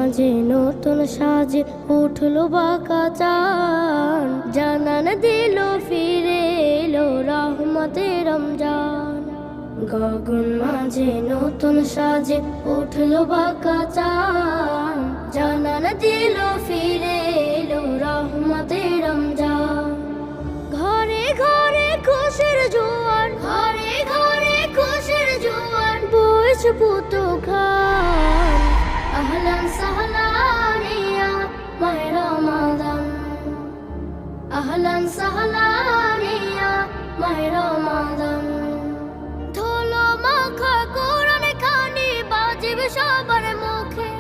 মাঝে নতুন সাজে উঠলো বাঁকা চান, জানান দিল ফিরে এলো রহমতের রমজান। গগন মাঝে নতুন সাজে উঠলো বাঁকা চান, জানান দিল ফিরে এলো রহমতের রমজান। ঘরে ঘরে খুশির জোয়ার, ঘরে ঘরে খুশির জোয়ার বইছে পুতুখান। আহলান সাহলান ইয়া মাহে রমাদান, আহলান সাহলান ইয়া মাহে রমাদান। ধুলো মাখা কোরআন খানি বাজিবে সবার মুখে,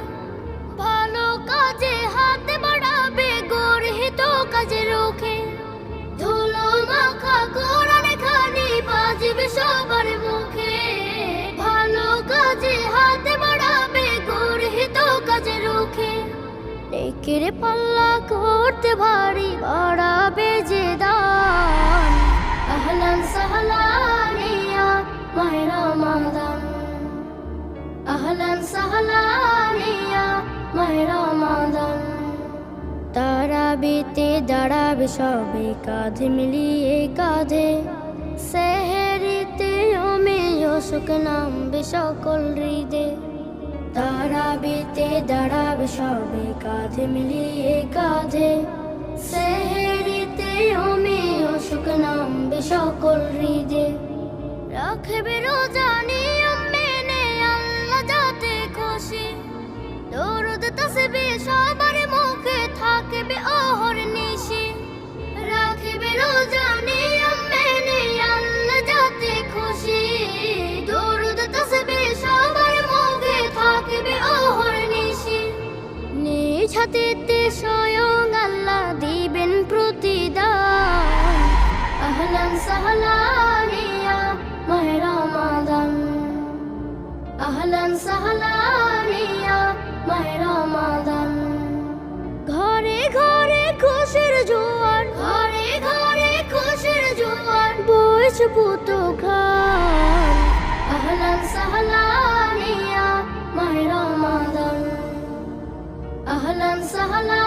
ভালো কাজে হাত বাড়াবে গর্হিত কাজে রুখে। ধুলো মাখা কোরআন খানি বাজিবে সবার মুখে, ভালো কাজে হাত বাড়াবে গর্হিত কাজে রুখে। নেকির পাল্লা করতে ভারী বাড়াবে যে দান। আহলান সাহলান ইয়া মাহে রমাদান, আহলান সাহলান ইয়া মাহে রমাদান। তারাবিতে দাঁড়াবে সবে কাঁধে মিলিয়ে কাঁধে, সেহেরিতে অমেয় সুখ নামবে সকল হৃদে। তারাবিতে দাঁড়াবে সবে কাঁধে মিলিয়ে কাঁধে, সেহেরিতে অমেয় সুখ নামবে সকল হৃদে। রাখবে রোজা নিয়ম মেনে আল্লাহ যাতে খুশি, দরুদ তাসবিহ সবার মুখে থাকবে অহর্নিশি। রাখবে রোজা নিয়ম মেনে আল্লাহ যাতে খুশি, দরুদ তাসবিহ সবার মুখে থাকবে অহর্নিশি। নিজ হাতেতে স্বয়ং আল্লাহ দিবেন প্রতিদান। আহলান সাহলান ইয়া মাহে রমাদান, আহলান সাহলান ইয়া মাহে রমাদান। ঘরে ঘরে খুশির জোয়ার, ঘরে ঘরে খুশির জোয়ার বইছে পুতুখান। আহলান সাহলান ইয়া মাহে রমাদান, আহলান সাহলান